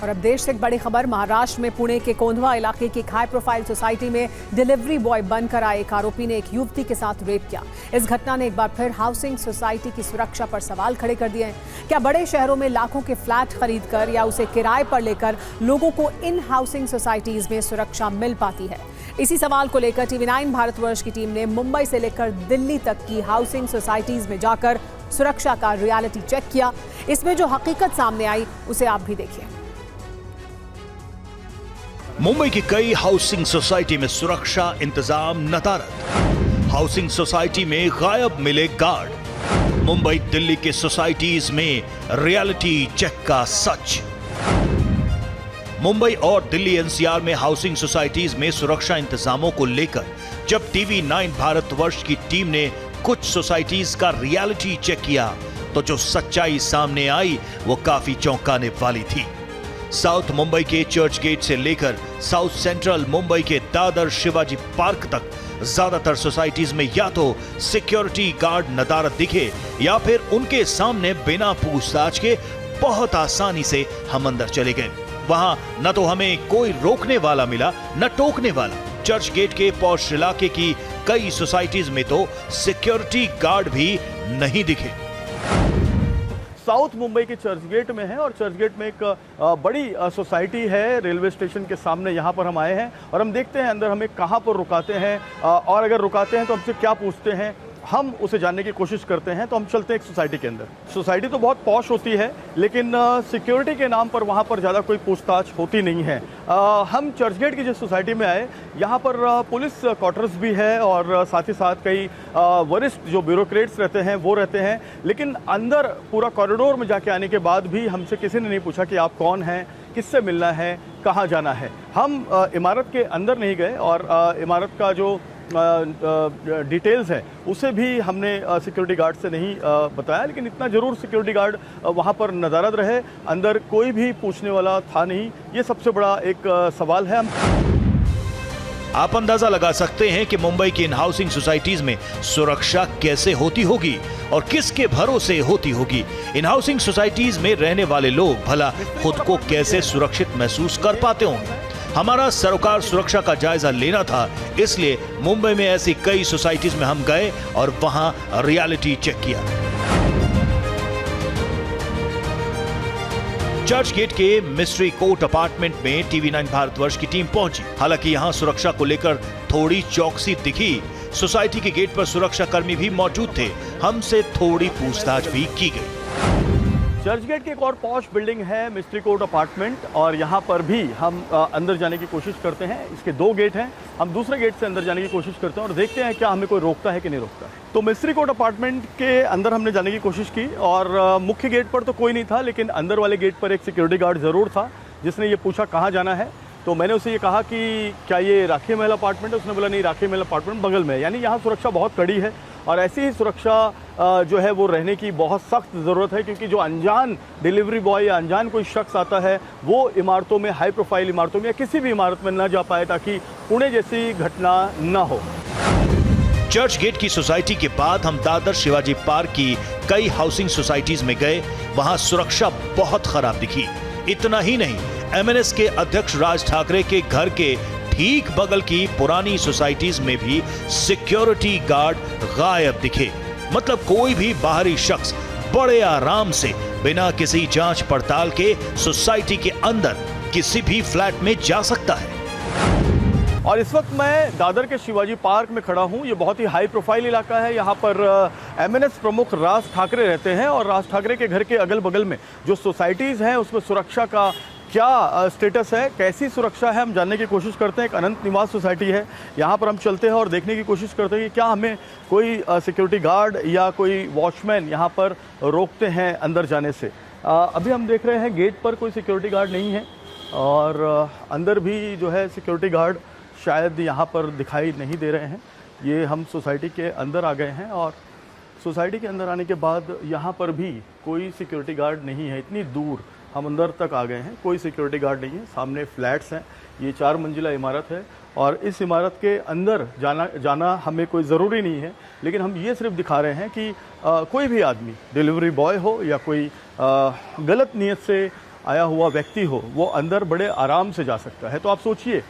और अब देश से एक बड़ी खबर। महाराष्ट्र में पुणे के कोंधवा इलाके की एक हाई प्रोफाइल सोसाइटी में डिलीवरी बॉय बनकर आए एक आरोपी ने एक युवती के साथ रेप किया। इस घटना ने एक बार फिर हाउसिंग सोसाइटी की सुरक्षा पर सवाल खड़े कर दिए हैं। क्या बड़े शहरों में लाखों के फ्लैट खरीदकर या उसे किराए पर लेकर लोगों को इन हाउसिंग सोसाइटीज में सुरक्षा मिल पाती है? इसी सवाल को लेकर TV9 भारतवर्ष की टीम ने मुंबई से लेकर दिल्ली तक की हाउसिंग सोसाइटीज में जाकर सुरक्षा का रियलिटी चेक किया। इसमें जो हकीकत सामने आई उसे आप भी देखिए। मुंबई की कई हाउसिंग सोसाइटी में सुरक्षा इंतजाम नदारद। हाउसिंग सोसाइटी में गायब मिले गार्ड। मुंबई दिल्ली के सोसाइटीज में रियलिटी चेक का सच। मुंबई और दिल्ली NCR में हाउसिंग सोसाइटीज में सुरक्षा इंतजामों को लेकर जब TV9 भारतवर्ष की टीम ने कुछ सोसाइटीज का रियलिटी चेक किया तो जो सच्चाई सामने आई वो काफी चौंकाने वाली थी। साउथ मुंबई के चर्च गेट से लेकर साउथ सेंट्रल मुंबई के दादर शिवाजी पार्क तक ज्यादातर सोसाइटीज में या तो सिक्योरिटी गार्ड नदारद दिखे या फिर उनके सामने बिना पूछताछ के बहुत आसानी से हम अंदर चले गए। वहां न तो हमें कोई रोकने वाला मिला न टोकने वाला। चर्च गेट के पॉश इलाके की कई सोसाइटीज में तो सिक्योरिटी गार्ड भी नहीं दिखे। साउथ मुंबई के चर्च गेट में है और चर्च गेट में एक बड़ी सोसाइटी है रेलवे स्टेशन के सामने। यहाँ पर हम आए हैं और हम देखते हैं अंदर हमें कहाँ पर रुकाते हैं और अगर रुकाते हैं तो हमसे क्या पूछते हैं, हम उसे जानने की कोशिश करते हैं। तो हम चलते हैं एक सोसाइटी के अंदर। सोसाइटी तो बहुत पॉश होती है लेकिन सिक्योरिटी के नाम पर वहाँ पर ज़्यादा कोई पूछताछ होती नहीं है। हम चर्च गेट की जिस सोसाइटी में आए यहाँ पर पुलिस क्वार्टर्स भी है और साथ ही साथ कई वरिष्ठ जो ब्यूरोक्रेट्स रहते हैं वो रहते हैं। लेकिन अंदर पूरा कॉरिडोर में जाके आने के बाद भी हमसे किसी ने नहीं पूछा कि आप कौन हैं, किससे मिलना है, कहाँ जाना है। हम इमारत के अंदर नहीं गए और इमारत का जो डिटेल्स है उसे भी हमने सिक्योरिटी गार्ड से नहीं बताया, लेकिन इतना जरूर सिक्योरिटी गार्ड वहाँ पर नदारद रहे। अंदर कोई भी पूछने वाला था नहीं। ये सबसे बड़ा एक सवाल है। आप अंदाजा लगा सकते हैं कि मुंबई की इन हाउसिंग सोसाइटीज में सुरक्षा कैसे होती होगी और किसके भरोसे होती होगी। इन हाउसिंग सोसाइटीज में रहने वाले लोग भला खुद को कैसे सुरक्षित महसूस कर पाते होंगे। हमारा सरोकार सुरक्षा का जायजा लेना था, इसलिए मुंबई में ऐसी कई सोसाइटीज में हम गए और वहां रियलिटी चेक किया। चर्च गेट के मिस्ट्री कोर्ट अपार्टमेंट में TV9 भारतवर्ष की टीम पहुंची। हालांकि यहां सुरक्षा को लेकर थोड़ी चौकसी दिखी। सोसाइटी के गेट पर सुरक्षा कर्मी भी मौजूद थे। हमसे थोड़ी पूछताछ भी की गई। चर्च गेट की एक और पॉश बिल्डिंग है मिस्ट्री कोर्ट अपार्टमेंट और यहाँ पर भी हम अंदर जाने की कोशिश करते हैं। इसके 2 गेट हैं। हम दूसरे गेट से अंदर जाने की कोशिश करते हैं और देखते हैं क्या हमें कोई रोकता है कि नहीं रोकता है। तो मिस्ट्री कोर्ट अपार्टमेंट के अंदर हमने जाने की कोशिश की और मुख्य गेट पर तो कोई नहीं था, लेकिन अंदर वाले गेट पर एक सिक्योरिटी गार्ड ज़रूर था जिसने ये पूछा कहाँ जाना है। तो मैंने उसे ये कहा कि क्या ये राखी महल अपार्टमेंट है। उसने बोला नहीं, राखी महल अपार्टमेंट बगल में है। यानी यहाँ सुरक्षा बहुत कड़ी है और ऐसी ही सुरक्षा जो है वो रहने की बहुत सख्त ज़रूरत है, क्योंकि जो अनजान डिलीवरी बॉय या अनजान कोई शख्स आता है वो इमारतों में, हाई प्रोफाइल इमारतों में या किसी भी इमारत में ना जा पाए ताकि पुणे जैसी घटना ना हो। चर्च गेट की सोसाइटी के बाद हम दादर शिवाजी पार्क की कई हाउसिंग सोसाइटीज में गए। वहां सुरक्षा बहुत खराब दिखी। इतना ही नहीं, MNS के अध्यक्ष राज ठाकरे के घर के ठीक बगल की पुरानी सोसाइटीज में भी सिक्योरिटी गार्ड गायब दिखे। मतलब कोई भी बाहरी शख्स बड़े आराम से बिना किसी जांच पड़ताल के सोसाइटी के अंदर किसी भी फ्लैट में जा सकता है। और इस वक्त मैं दादर के शिवाजी पार्क में खड़ा हूँ। ये बहुत ही हाई प्रोफाइल इलाका है। यहाँ पर MNS प्रमुख राज ठाकरे रहते हैं और राज ठाकरे के घर के अगल बगल में जो सोसाइटीज़ हैं उसमें सुरक्षा का क्या स्टेटस है, कैसी सुरक्षा है, हम जानने की कोशिश करते हैं। एक अनंत निवास सोसाइटी है, यहाँ पर हम चलते हैं और देखने की कोशिश करते हैं कि क्या हमें कोई सिक्योरिटी गार्ड या कोई वॉचमैन यहाँ पर रोकते हैं अंदर जाने से। अभी हम देख रहे हैं गेट पर कोई सिक्योरिटी गार्ड नहीं है और अंदर भी जो है सिक्योरिटी गार्ड शायद यहाँ पर दिखाई नहीं दे रहे हैं। ये हम सोसाइटी के अंदर आ गए हैं और सोसाइटी के अंदर आने के बाद यहाँ पर भी कोई सिक्योरिटी गार्ड नहीं है। इतनी दूर हम अंदर तक आ गए हैं, कोई सिक्योरिटी गार्ड नहीं है। सामने फ्लैट्स हैं। ये 4 मंजिला इमारत है और इस इमारत के अंदर जाना हमें कोई ज़रूरी नहीं है, लेकिन हम ये सिर्फ दिखा रहे हैं कि कोई भी आदमी, डिलीवरी बॉय हो या कोई गलत नीयत से आया हुआ व्यक्ति हो वो अंदर बड़े आराम से जा सकता है। तो आप सोचिए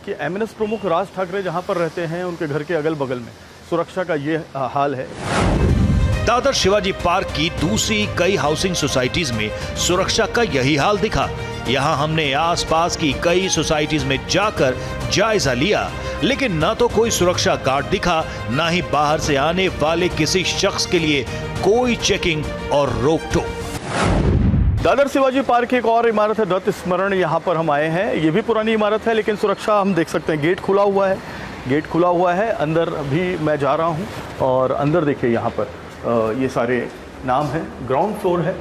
कि एमएनएस प्रमुख राज ठाकरे जहां पर रहते हैं उनके घर के अगल बगल में सुरक्षा का ये हाल है। दादर शिवाजी पार्क की दूसरी कई हाउसिंग सोसाइटीज में सुरक्षा का यही हाल दिखा। यहाँ हमने आसपास की कई सोसाइटीज में जाकर जायजा लिया, लेकिन न तो कोई सुरक्षा गार्ड दिखा, न ही बाहर से आने वाले किसी शख्स के लिए कोई चेकिंग और रोक टोक। दादर शिवाजी पार्क की एक और इमारत है रत स्मरण, यहाँ पर हम आए हैं। ये भी पुरानी इमारत है लेकिन सुरक्षा हम देख सकते हैं, गेट खुला हुआ है, गेट खुला हुआ है। अंदर भी मैं जा रहा हूँ और अंदर देखिए यहाँ पर ये सारे नाम हैं। ग्राउंड फ्लोर है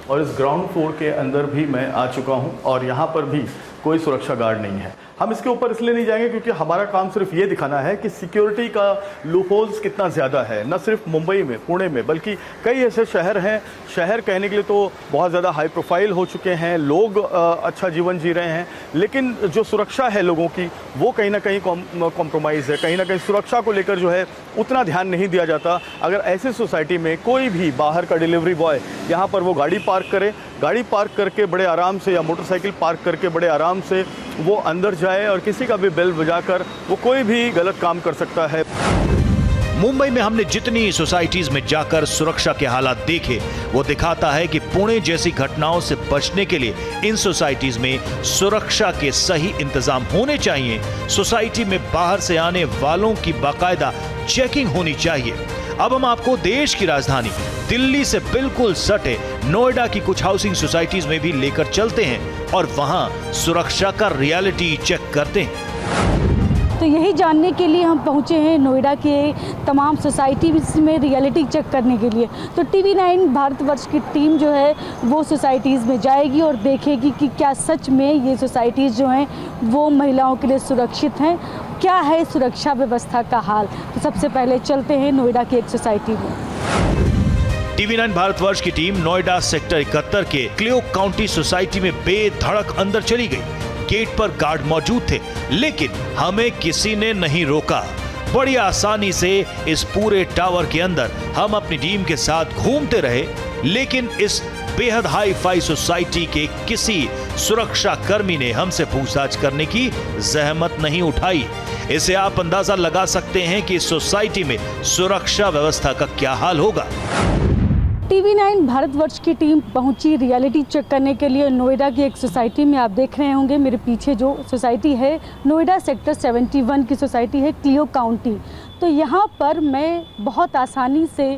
और इस ग्राउंड फ्लोर के अंदर भी मैं आ चुका हूँ और यहाँ पर भी कोई सुरक्षा गार्ड नहीं है। हम इसके ऊपर इसलिए नहीं जाएंगे क्योंकि हमारा काम सिर्फ ये दिखाना है कि सिक्योरिटी का लूपहोल्स कितना ज़्यादा है, न सिर्फ मुंबई में, पुणे में, बल्कि कई ऐसे शहर हैं। शहर कहने के लिए तो बहुत ज़्यादा हाई प्रोफाइल हो चुके हैं, लोग अच्छा जीवन जी रहे हैं, लेकिन जो सुरक्षा है लोगों की वो कहीं ना कहीं कॉम्प्रोमाइज़ है। कहीं ना कहीं सुरक्षा को लेकर जो है उतना ध्यान नहीं दिया जाता। अगर ऐसी सोसाइटी में कोई भी बाहर का डिलीवरी बॉय यहाँ पर वो गाड़ी पार्क करे, गाड़ी पार्क करके बड़े आराम से या मोटरसाइकिल पार्क करके बड़े आराम से वो अंदर जाए और किसी का भी बेल बजाकर वो कोई भी गलत काम कर सकता है। मुंबई में हमने जितनी सोसाइटीज में जाकर सुरक्षा के हालात देखे वो दिखाता है कि पुणे जैसी घटनाओं से बचने के लिए इन सोसाइटीज में सुरक्षा के सही इंतजाम होने चाहिए। सोसाइटी में बाहर से आने वालों की बाकायदा चेकिंग होनी चाहिए। अब हम आपको देश की राजधानी दिल्ली से बिल्कुल सटे नोएडा की कुछ हाउसिंग सोसाइटीज में भी लेकर चलते हैं और वहां सुरक्षा का रियलिटी चेक करते हैं। तो यही जानने के लिए हम पहुंचे हैं नोएडा के तमाम सोसाइटीज़ में रियलिटी चेक करने के लिए। तो TV9 भारतवर्ष की टीम जो है वो सोसाइटीज़ में जाएगी और देखेगी कि क्या सच में ये सोसाइटीज़ जो हैं वो महिलाओं के लिए सुरक्षित हैं, क्या है सुरक्षा व्यवस्था का हाल। तो सबसे पहले चलते हैं नोएडा की एक सोसाइटी में। TV9 भारतवर्ष की टीम नोएडा सेक्टर 71 के क्लियो काउंटी सोसाइटी में बेधड़क अंदर चली गई। गेट पर गार्ड मौजूद थे लेकिन हमें किसी ने नहीं रोका। बड़ी आसानी से इस पूरे टावर के अंदर हम अपनी टीम के साथ घूमते रहे, लेकिन इस बेहद हाई फाई सोसाइटी के किसी सुरक्षा कर्मी ने हमसे पूछताछ करने की जहमत नहीं उठाई। इसे आप अंदाजा लगा सकते हैं कि इस सोसाइटी में सुरक्षा व्यवस्था का क्या हाल होगा। TV9 भारतवर्ष की टीम पहुंची रियलिटी चेक करने के लिए नोएडा की एक सोसाइटी में। आप देख रहे होंगे मेरे पीछे जो सोसाइटी है नोएडा सेक्टर 71 की सोसाइटी है, क्लियो काउंटी। तो यहाँ पर मैं बहुत आसानी से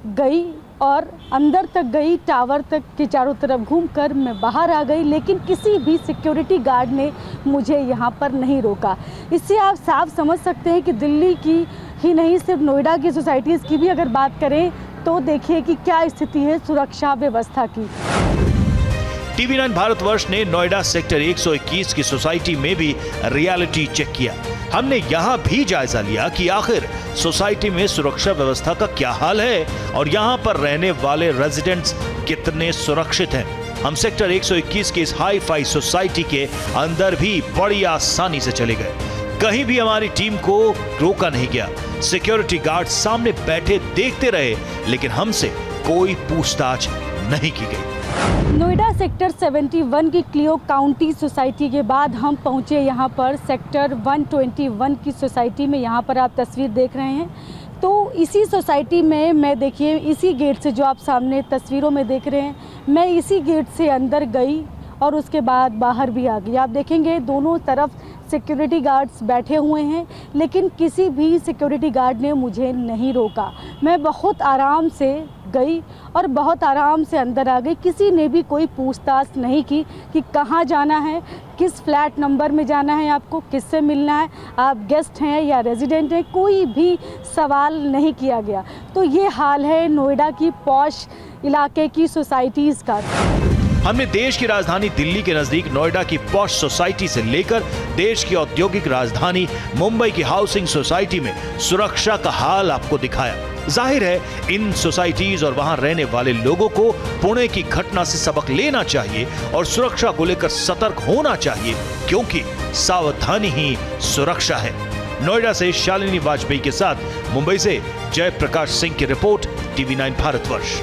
गई और अंदर तक गई, टावर तक के चारों तरफ घूमकर मैं बाहर आ गई, लेकिन किसी भी सिक्योरिटी गार्ड ने मुझे यहाँ पर नहीं रोका। इससे आप साफ समझ सकते हैं कि दिल्ली की ही नहीं सिर्फ नोएडा की सोसाइटीज़ की भी अगर बात करें तो देखिए कि क्या स्थिति है सुरक्षा व्यवस्था की। TV9 भारतवर्ष ने नोएडा सेक्टर 121 की सोसाइटी में भी रियलिटी चेक किया। हमने यहाँ भी जायजा लिया कि आखिर सोसाइटी में सुरक्षा व्यवस्था का क्या हाल है और यहाँ पर रहने वाले रेजिडेंट्स कितने सुरक्षित हैं। हम सेक्टर 121 की इस हाई फाई सोसाइटी के अंदर भी बड़ी आसानी से चले गए। कहीं भी हमारी टीम को रोका नहीं गया। सिक्योरिटी गार्ड सामने बैठे देखते रहे, लेकिन हमसे कोई पूछताछ नहीं की गई। नोएडा सेक्टर 71 की क्लियो काउंटी सोसाइटी के बाद हम पहुंचे यहाँ पर सेक्टर 121 की सोसाइटी में। यहाँ पर आप तस्वीर देख रहे हैं तो इसी सोसाइटी में मैं देखिए इसी गेट से जो आप सामने तस्वीरों में देख रहे हैं, मैं इसी गेट से अंदर गई और उसके बाद बाहर भी आ गई। आप देखेंगे दोनों तरफ सिक्योरिटी गार्ड्स बैठे हुए हैं, लेकिन किसी भी सिक्योरिटी गार्ड ने मुझे नहीं रोका। मैं बहुत आराम से गई और बहुत आराम से अंदर आ गई। किसी ने भी कोई पूछताछ नहीं की कि कहाँ जाना है, किस फ्लैट नंबर में जाना है, आपको किससे मिलना है, आप गेस्ट हैं या रेजिडेंट हैं, कोई भी सवाल नहीं किया गया। तो ये हाल है नोएडा की पॉश इलाके की सोसाइटीज़ का। हमने देश की राजधानी दिल्ली के नजदीक नोएडा की पॉश सोसाइटी से लेकर देश की औद्योगिक राजधानी मुंबई की हाउसिंग सोसाइटी में सुरक्षा का हाल आपको दिखाया। जाहिर है इन सोसाइटीज और वहां रहने वाले लोगों को पुणे की घटना से सबक लेना चाहिए और सुरक्षा को लेकर सतर्क होना चाहिए, क्योंकि सावधानी ही सुरक्षा है। नोएडा से शालिनी वाजपेयी के साथ मुंबई से जयप्रकाश सिंह की रिपोर्ट, TV9 भारतवर्ष।